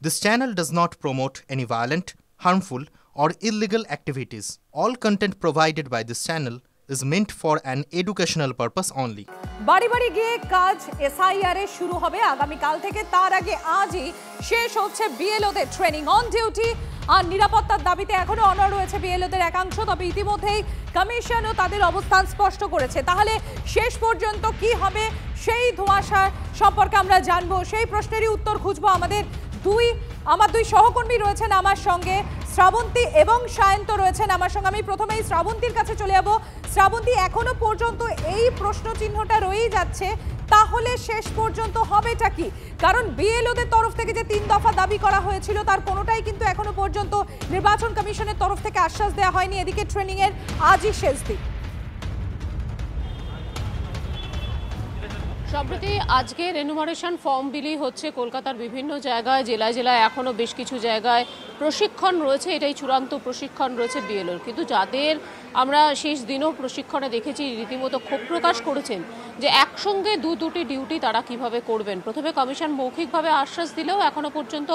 This channel does not promote any violent, harmful, or illegal activities. All content provided by this channel is meant for an educational purpose only. বাড়ি বাড়ি গিয়ে কাজ SIR এ শুরু হবে আগামী কাল থেকে। তার আগে আজই শেষ হচ্ছে বিএলওদের ট্রেনিং অন ডিউটি আর নিরাপত্তার দাবিতে এখনো অনড় রয়েছে বিএলওদের একাংশ। তবে ইতিমধ্যেই কমিশনও তাদের অবস্থান স্পষ্ট করেছে। তাহলে শেষ পর্যন্ত কি হবে সেই ধোঁয়াশা সম্পর্কে আমরা জানবো, সেই প্রশ্নেরই উত্তর খুঁজবো। আমার দুই সহকর্মী রয়েছেন আমার সঙ্গে, শ্রাবন্তী এবং সায়ন্ত রয়েছেন আমার সঙ্গে। আমি প্রথমেই শ্রাবন্তীর কাছে চলে যাব। শ্রাবন্তী, এখনো পর্যন্ত এই প্রশ্ন চিহ্নটা রয়েই যাচ্ছে, তাহলে শেষ পর্যন্ত হবেটা কি? কারণ বিএলওদের তরফ থেকে যে 3 দফা দাবি করা হয়েছিল তার কোনোটাই কিন্তু এখনো পর্যন্ত নির্বাচন কমিশনের তরফ থেকে আশ্বাস দেওয়া হয়নি। এদিকে ট্রেনিং এর আজই শেষ দিন। সম্প্রতি আজকের এনুমারেশন ফর্ম বিলি হচ্ছে কলকাতার বিভিন্ন জায়গায়, জেলায় জেলায় এখনও বেশ কিছু জায়গায় প্রশিক্ষণ রয়েছে। এটাই চূড়ান্ত প্রশিক্ষণ রয়েছে বিএলওর। কিন্তু যাদের আমরা শেষ দিনও প্রশিক্ষণে দেখেছি রীতিমতো ক্ষোভ প্রকাশ করেছেন যে একসঙ্গে দুটি ডিউটি তারা কিভাবে করবেন। প্রথমে কমিশন মৌখিকভাবে আশ্বাস দিলেও এখনও পর্যন্ত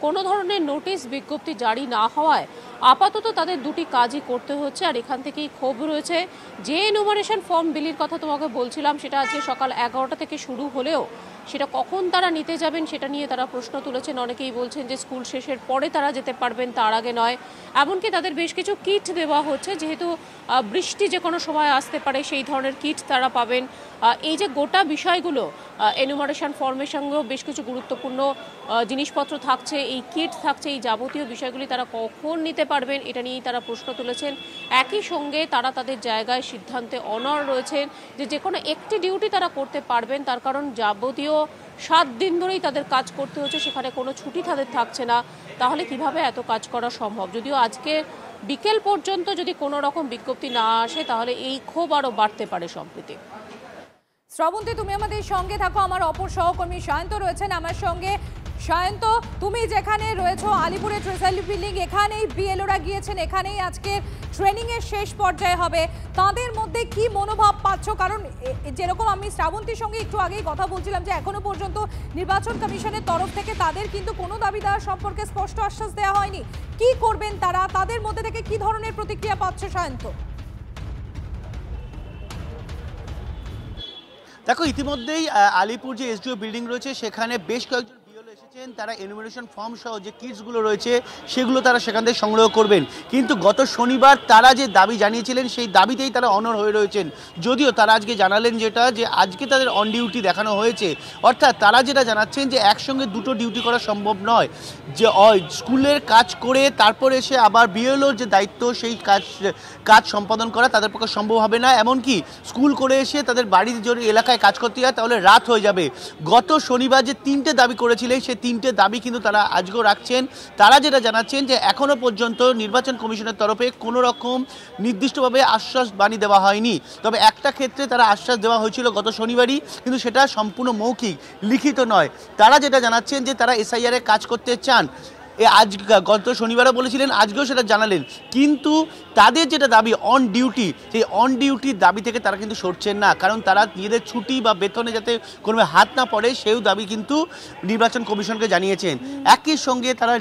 কোনো ধরনের নোটিশ বিজ্ঞপ্তি জারি না হওয়ায় আপাতত তাদের দুটি কাজই করতে হচ্ছে। আর এখান থেকেই ক্ষোভ রয়েছে। যে এনুমারেশন ফর্ম বিলির কথা তোমাকে বলছিলাম সেটা আজকে সকাল 11টা থেকে শুরু হলেও সেটা কখন তারা নিতে যাবেন সেটা নিয়ে তারা প্রশ্ন তুলেছেন। অনেকেই বলছেন যে স্কুল শেষের পরে তারা যেতে পারবেন, তার আগে নয়। এমনকি তাদের বেশ কিছু কিট দেওয়া হচ্ছে, যেহেতু বৃষ্টি যে কোনো সময় আসতে পারে সেই ধরনের কিট তারা পাবেন। এই যে গোটা বিষয়গুলো এনুমারেশন ফর্মের সঙ্গেও বেশ কিছু গুরুত্বপূর্ণ জিনিসপত্র থাকছে, এই কিট থাকছে, এই যাবতীয় বিষয়গুলি তারা কখন নিতে পারবেন এটা নিয়েই তারা প্রশ্ন তুলেছেন। একই সঙ্গে তারা তাদের জায়গায় সিদ্ধান্তে অনড় রয়েছেন যে কোনো একটি ডিউটি তারা করতে পারবেন। তার কারণ যাবতীয় 7 দিন ধরেই তাদের কাজ করতে হচ্ছে, সেখানে কোনো ছুটি তাদের থাকছে না। তাহলে কিভাবে এত কাজ করা সম্ভব? যদিও আজকে বিকেল পর্যন্ত যদি কোনো রকম বিজ্ঞপ্তি না আসে তাহলে এই ক্ষোভ আরও বাড়তে পারে। সম্প্রতি শ্রাবন্তী, তুমি আমাদের সঙ্গে থাকো। আমার অপর সহকর্মী সায়ন্ত রয়েছেন আমার সঙ্গে। সায়ন্ত, তুমি যেখানে রয়েছো আলিপুরে ট্রেজারি বিল্ডিং, এখানেই বিএলওরা গিয়েছেন, এখানেই আজকে ট্রেনিং এর শেষ পর্যায়ে হবে। তাদের মধ্যে কি মনোভাব পাচ্ছ? কারণ যেরকম আমি শ্রাবন্তীর সঙ্গে একটু আগেই কথা বলছিলাম যে এখনো পর্যন্ত নির্বাচন কমিশনের তরফ থেকে তাদের কিন্তু কোনো দাবি দেওয়া সম্পর্কে স্পষ্ট আশ্বাস দেওয়া হয়নি। কি করবেন তারা? তাদের মধ্যে থেকে কি ধরনের প্রতিক্রিয়া পাচ্ছ সায়ন্ত? দেখো, ইতিমধ্যেই আলিপুর যে এসডিও বিল্ডিং রয়েছে সেখানে বেশ কয়েকজন বিএলও এসেছেন। তারা এনুমারেশন ফর্ম সহ যে কিটসগুলো রয়েছে সেগুলো তারা সেখান থেকে সংগ্রহ করবেন। কিন্তু গত শনিবার তারা যে দাবি জানিয়েছিলেন সেই দাবিতেই তারা অনড় হয়ে রয়েছেন। যদিও তারা আজকে জানালেন যে আজকে তাদের অন ডিউটি দেখানো হয়েছে। অর্থাৎ তারা যেটা জানাচ্ছেন যে একসঙ্গে দুটো ডিউটি করা সম্ভব নয়। যে স্কুলের কাজ করে তারপর এসে আবার বিএলওর যে দায়িত্ব সেই কাজ সম্পাদন করা তাদের পক্ষে সম্ভব হবে না। এমনকি স্কুল করে এসে তাদের বাড়ির যদি এলাকায় কাজ করতে হয় তাহলে রাত হয়ে যাবে। গত শনিবার যে 3টে দাবি করেছিলেন সেই 3টে দাবি কিন্তু তারা আজকেও রাখছেন। তারা যেটা জানাচ্ছেন যে এখনও পর্যন্ত নির্বাচন কমিশনের তরফে কোনো রকম নির্দিষ্টভাবে আশ্বাস বাণী দেওয়া হয়নি। তবে একটা ক্ষেত্রে তারা আশ্বাস দেওয়া হয়েছিল গত শনিবারই, কিন্তু সেটা সম্পূর্ণ মৌখিক, লিখিত নয়। তারা যেটা জানাচ্ছেন যে তারা এসআইআর এ কাজ করতে চান। আজ গত শনিবারও বলেছিলেন, আজকেও সেটা জানালেন। কিন্তু তাদের যেটা দাবি অন ডিউটি, সেই অন ডিউটির দাবি থেকে তারা কিন্তু সরছেন না। কারণ তারা নিজেদের ছুটি বা বেতনে যাতে কোনোভাবে হাত না পড়ে সেই দাবি কিন্তু নির্বাচন কমিশনকে জানিয়েছেন। একই সঙ্গে তারা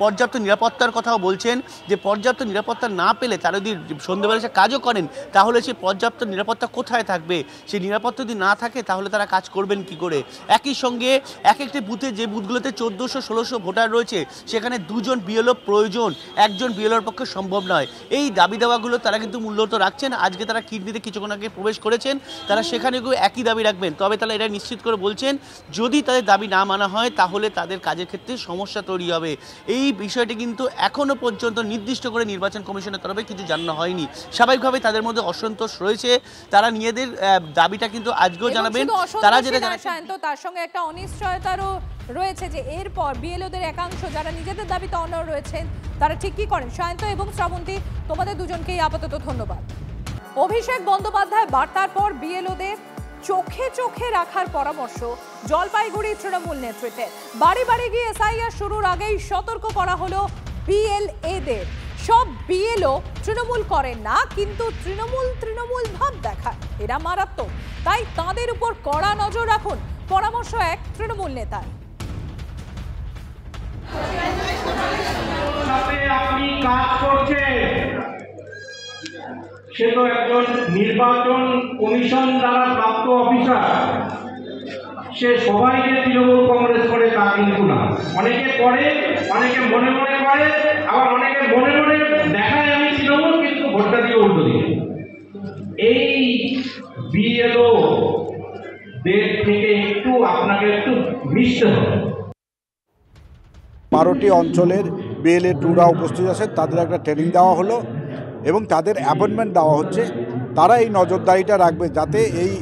পর্যাপ্ত নিরাপত্তার কথাও বলছেন যে পর্যাপ্ত নিরাপত্তা না পেলে তারা যদি সন্ধ্যেবেলা সে কাজও করেন তাহলে সেই পর্যাপ্ত নিরাপত্তা কোথায় থাকবে? সেই নিরাপত্তা যদি না থাকে তাহলে তারা কাজ করবেন কি করে? একই সঙ্গে একটি বুথে, যে বুথগুলোতে 1400-1600 ভোটার রয়েছে সেখানে 2জন বিএলও প্রয়োজন, একজন বিএলওর পক্ষে সম্ভব নয়। এই দাবি দাওয়াগুলো তারা কিন্তু মূল্যত রাখছেন। আজকে তারা কিডনিতে কিছুক্ষণ আগে প্রবেশ করেছেন, তারা সেখানেও একই দাবি রাখবেন। তবে তারা এটা নিশ্চিত করে বলছেন যদি তাদের দাবি না মানা হয় তাহলে তাদের কাজের ক্ষেত্রে সমস্যা তৈরি হবে। এই বিষয়টি কিন্তু এখনও পর্যন্ত নির্দিষ্ট করে নির্বাচন কমিশনের তরফে কিছু জানানো হয়নি। স্বাভাবিকভাবে তাদের মধ্যে অসন্তোষ রয়েছে। তারা নিজেদের দাবিটা কিন্তু আজকেও জানাবেন। তারা যেটা জানাচ্ছেন তার সঙ্গে একটা অনিশ্চয়তারও রয়েছে যে এরপর বিএলওদের একাংশ যারা নিজেদের দাবিতে অনড় রয়েছেন তারা ঠিক কি করেন। সায়ন্ত এবং শ্রাবন্তী, তোমাদের দুজনকেই আপাতত ধন্যবাদ। অভিষেক বন্দ্যোপাধ্যায় বার্তার পর বিএলওদের চোখে চোখে রাখার পরামর্শ জলপাইগুড়ি তৃণমূল নেতৃত্বে। বাড়ি বাড়ি গিয়ে এসআইআর শুরুর আগেই সতর্ক করা হলো বিএলএদের। সব বিএলও তৃণমূল করেন না, কিন্তু তৃণমূল ভাব দেখায়, এরা মারাত্মক। তাই তাদের উপর কড়া নজর রাখুন, পরামর্শ এক তৃণমূল নেতার। সে তো একজন নির্বাচন কমিশন দ্বারা প্রাপ্ত অফিসার, সে সবাইকে তৃণমূল কংগ্রেস করে তা কিন্তু না। অনেকে করে, অনেকে মনে মনে করে, আবার অনেকে মনে মনে দেখায় আমি তৃণমূল, কিন্তু ভোটটা দিয়ে উল্টো দিকে। এই বিএলও দের থেকে আপনাকে একটু মিশতে হবে। 12টি অঞ্চলের বিএলএ 2রা উপস্থিত আছেন, তাদের একটা ট্রেনিং দেওয়া হলো এবং তাদের অ্যাপয়েন্টমেন্ট দেওয়া হচ্ছে। তারা এই নজরদারিটা রাখবে যাতে এই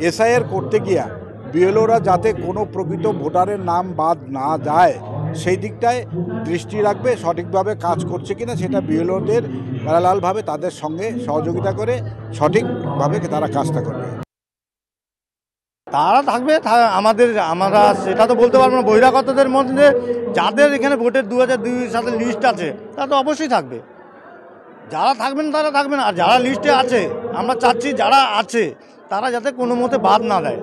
এসআইআর করতে গিয়া বিএলওরা যাতে কোনো প্রকৃত ভোটারের নাম বাদ না যায় সেই দিকটায় দৃষ্টি রাখবে। সঠিকভাবে কাজ করছে কিনা সেটা বিএলওদের প্যারালালভাবে তাদের সঙ্গে সহযোগিতা করে সঠিকভাবে তারা কাজটা করবে। তারা থাকবে, আমরা সেটা তো বলতে পারবো না। বহিরাগতদের মধ্যে যাদের এখানে ভোটের 2002 সালে লিস্ট আছে তারা তো অবশ্যই থাকবে। যারা থাকবেন তারা থাকবেন, আর যারা লিস্টে আছে আমরা চাচ্ছি যারা আছে তারা যাতে কোনো মতে বাদ না দেয়।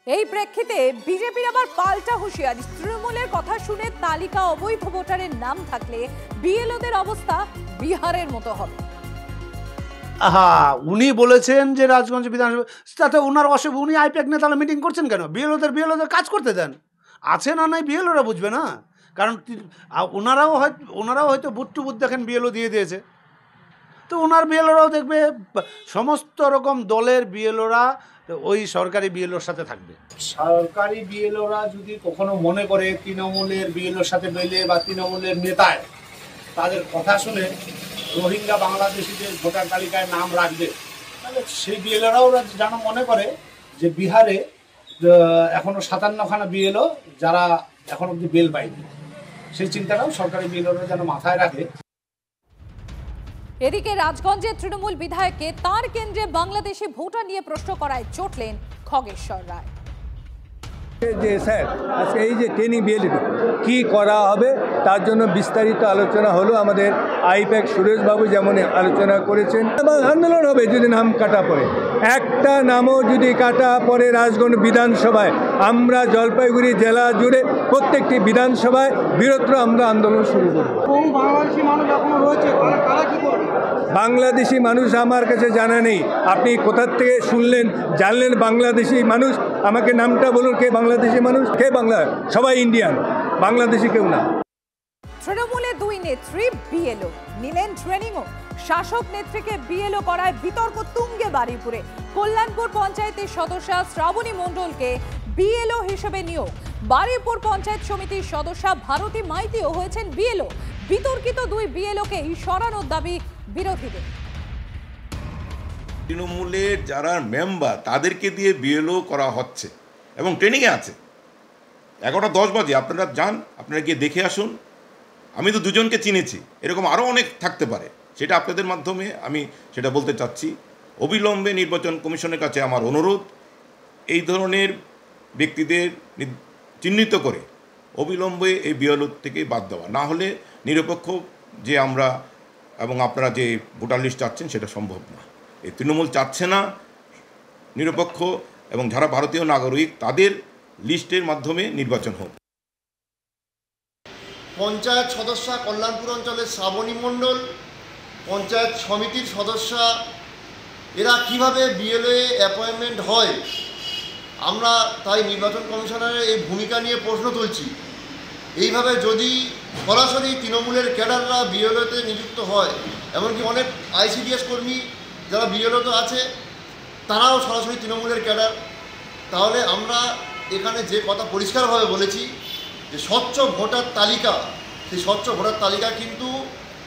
এই প্রেক্ষিতে বিজেপির আবার পাল্টা হুঁশিয়ারি। তৃণমূলের কথা শুনে তালিকা অবৈধ ভোটারের নাম থাকলে বিএলওদের অবস্থা বিহারের মতো হবে। উনি বলেছেন যে রাজগঞ্জ বিধানসভা, তাতে ওনার অসুবিধা, উনি আইপ্যাক নিয়ে তাহলে মিটিং করছেন কেন? বিএলওদের কাজ করতে দেন, আছে না নাই বিএলওরা বুঝবে না। কারণ ওনারাও হয়তো বুথ টু বুথ দেখেন বিএলও দিয়ে দিয়েছে, তো ওনার বিএলওরাও দেখবে সমস্ত রকম দলের বিএলওরা ওই সরকারি বিএলওর সাথে থাকবে। সরকারি বিএলওরা যদি কখনো মনে করে তৃণমূলের বিএলওর সাথে মেলে বা তৃণমূলের নেতায় তাদের কথা শুনে রোহিঙ্গা বাংলাদেশিদের ভোটার তালিকায় নাম রাখবে, তাহলে সেই বিএলওরাও যেন মনে করে যে বিহারে এখনো 57খানা বিএলও যারা এখন অব্দি বেল পায়নি, সেই চিন্তাটাও সরকারি বিএলওরা যেন মাথায় রাখে। এদিকে রাজগঞ্জের তৃণমূল বিধায়ককে তার কেন্দ্রে বাংলাদেশি ভোটার নিয়ে প্রশ্ন করায় চটলেন খগেশ্বর রায়। যে স্যার আজকে এই যে ট্রেনিং বিএলএ কি করা হবে তার জন্য বিস্তারিত আলোচনা হলো। আমাদের আইপ্যাক সুরেশবাবু যেমন আলোচনা করেছেন, এবং আন্দোলন হবে যদি নাম কাটা পড়ে। একটা নামও যদি কাটা পড়ে রাজগঞ্জ বিধানসভায়, আমরা জলপাইগুড়ি জেলা জুড়ে প্রত্যেকটি বিধানসভায় বৃহত্তর আমরা আন্দোলন শুরু করব। বাংলাদেশি মানুষ এখনো রয়েছে, তারা কি করবে? বাংলাদেশি মানুষ আমার কাছে জানা নেই, আপনি কোথার থেকে শুনলেন জানলেন বাংলাদেশি মানুষ? আমাকে নামটা বলুন, কে বাংলাদেশি মানুষ, কে বাংলা? সবাই ইন্ডিয়ান, বাংলাদেশি কেউ না। তৃণমূলে 2 নেত্রী বিএলও নিলেন ট্রেনিংও। শাসক নেত্রীকে বিএলও করায় বিতর্ক তুঙ্গে বারুইপুরে। কল্যাণপুর পঞ্চায়েতের সদস্যা শ্রাবণী মণ্ডলকে বিএলও হিসেবে নিয়োগ। বারুইপুর পঞ্চায়েত সমিতির সদস্যা ভারতী মাইতিও হয়েছেন বিএলও। বিতর্কিত 2 বিএলওকে সরানোর দাবি বিরোধীদের। তৃণমূলের যারা মেম্বার তাদেরকে দিয়ে বিএলও করা হচ্ছে এবং ট্রেনিংয়ে আছে। 11:10 বাজে, আপনারা যান, আপনারা গিয়ে দেখে আসুন। আমি তো 2 জনকে চিনেছি, এরকম আরও অনেক থাকতে পারে, সেটা আপনাদের মাধ্যমে আমি সেটা বলতে চাচ্ছি। অবিলম্বে নির্বাচন কমিশনের কাছে আমার অনুরোধ, এই ধরনের ব্যক্তিদের চিহ্নিত করে অবিলম্বে এই বিএলও থেকে বাদ দেওয়া, না হলে নিরপেক্ষ যে আমরা এবং আপনারা যে ভোটার লিস্ট চাচ্ছেন সেটা সম্ভব না। এই তৃণমূল চাচ্ছে না নিরপেক্ষ এবং যারা ভারতীয় নাগরিক তাদের লিস্টের মাধ্যমে নির্বাচন হোক। পঞ্চায়েত সদস্যা কল্যাণপুর অঞ্চলের শ্রাবণী মণ্ডল, পঞ্চায়েত সমিতির সদস্যা, এরা কিভাবে বিএলএ অ্যাপয়েন্টমেন্ট হয়, আমরা তাই নির্বাচন কমিশনারের এই ভূমিকা নিয়ে প্রশ্ন তুলছি। এইভাবে যদি সরাসরি তৃণমূলের ক্যাডাররা বিএলওতে নিযুক্ত হয়, এমনকি অনেক আইসিডিএস কর্মী যারা বিএলওতে আছে তারাও সরাসরি তৃণমূলের ক্যাডার, তাহলে আমরা এখানে যে কথা পরিষ্কারভাবে বলেছি যে স্বচ্ছ ভোটার তালিকা, সেই স্বচ্ছ ভোটার তালিকা কিন্তু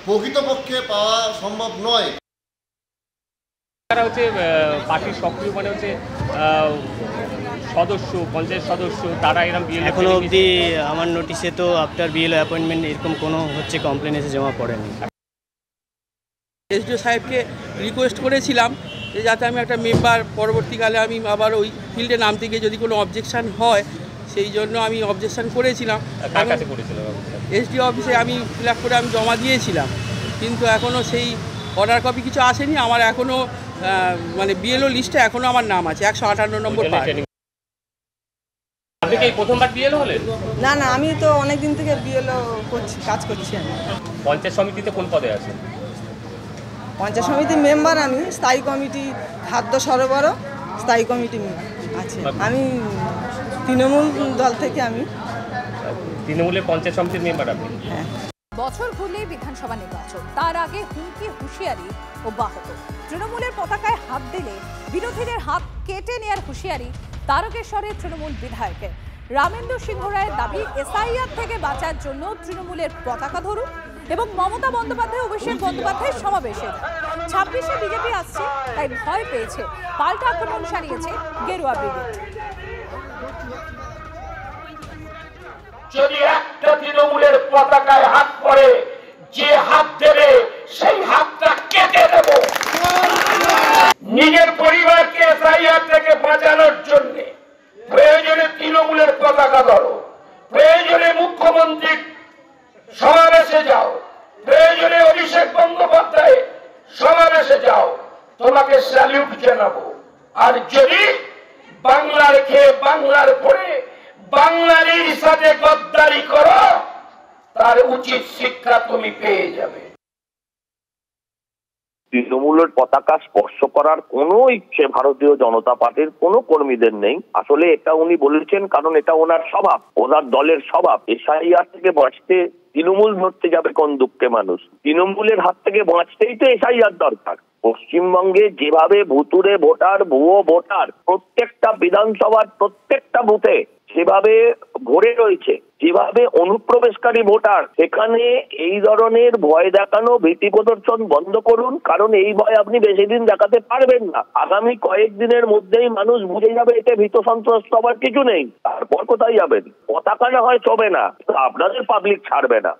প্রকৃতপক্ষে পাওয়া সম্ভব নয়। তারা হচ্ছে পার্টির সক্রিয় মানে হচ্ছে সদস্য, পঞ্চায়েত সদস্য, তারা এরকম বিএলও এখনো অবধি আমার নোটিশে তো আফটার বিএলও অ্যাপয়েন্টমেন্ট এরকম কোনো হচ্ছে কমপ্লেন এসে জমা পড়েনি। এসডিও সাহেবকে রিকোয়েস্ট করেছিলাম যে যাতে আমি একটা মেম্বার পরবর্তীকালে আমি আবার ওই ফিল্ডে নামতে গিয়ে যদি কোনো অবজেকশান হয়, সেই জন্য আমি অবজেকশান করেছিলাম। এসডিও অফিসে আমি ফিল আপ করে আমি জমা দিয়েছিলাম, কিন্তু এখনও সেই অর্ডার কপি কিছু আসেনি। আমার এখনও মানে বিএলও লিস্টে এখনও আমার নাম আছে 158 নম্বর পার্ট। আপনি কি প্রথমবার বিএলও হলেন? না না, আমি তো অনেক দিন থেকে বিএলও করছি, কাজ করছি। আমি পঞ্চায়েত সমিতিতে কোন পদে আছেন? পঞ্চায়েত সমিতির মেম্বার আমি, স্থায়ী কমিটি খাদ্য সরবরাহ স্থায়ী কমিটি আছে। আমি তৃণমূল দল থেকে আমি তৃণমূলের পঞ্চায়েত সমিতির মেম্বার আপনি? হ্যাঁ। বছর ঘুরলেই বিধানসভা নির্বাচন, তার আগে হুমকি হুঁশিয়ারি অব্যাহত। তৃণমূলের পতাকায় হাত দিলে বিরোধীদের হাত কেটে নেওয়ার হুঁশিয়ারি তারকেশ্বরের তৃণমূল বিধায়কের। রামেন্দ্র সিংহ রায়ের দাবি, এসআইআর থেকে বাঁচার জন্য তৃণমূলের পতাকা ধরুন এবং মমতা বন্দ্যোপাধ্যায় অভিষেক বন্দ্যোপাধ্যায়ের সমাবেশে 26শে বিজেপি আসছে তাই ভয় পেয়েছে, পাল্টা আক্রমণ সারিয়েছে গেরুয়া ব্রিগেড। যদি একটা তৃণমূলের পতাকায় হাত পড়ে, যে হাত দেবে সেই হাতটা কেটে দেব। নিজের পরিবারকে এসআইআর থেকে বাঁচানোর জন্য প্রয়োজনে তৃণমূলের পতাকা ধরো, প্রয়োজনে মুখ্যমন্ত্রী সমাবেশে যাও, প্রয়োজনে অভিষেক বন্দ্যোপাধ্যায় সমাবেশে যাও, তোমাকে স্যালিউট জানাবো। আর যদি বাংলার খেয়ে বাংলার পরে বাঙালির সাথে গদ্দারি করো, তার উচিত শিক্ষা তুমি পেয়ে যাবে। তৃণমূলের পতাকা স্পর্শ করার কোনো ইচ্ছে ভারতীয় জনতা পার্টির কোনো কর্মীদের নেই। আসলে এটা উনি বলেছেন কারণ এটা ওনার স্বভাব, ওনার দলের স্বভাব। এসআইআর থেকে বাঁচতে তৃণমূল ধরতে যাবে কোন দুঃখে মানুষ? তৃণমূলের হাত থেকে বাঁচতেই তো এসআইআর দরকার। পশ্চিমবঙ্গে যেভাবে ভুতুরে ভোটার, ভুয়ো ভোটার প্রত্যেকটা বিধানসভার প্রত্যেকটা বুথে সেভাবে ভরে রয়েছে, যেভাবে অনুপ্রবেশকারী ভোটার, সেখানে এই ধরনের ভয় দেখানো, ভীতি প্রদর্শন বন্ধ করুন। কারণ এই ভয় আপনি বেশি দিন দেখাতে পারবেন না। আগামী কয়েকদিনের মধ্যেই মানুষ বুঝে যাবে এতে ভীত সন্ত্রস্ত হবার কিছু নেই। তারপর কোথায় যাবেন? পতাকা না হয় চবে না, আপনাদের পাবলিক ছাড়বে না।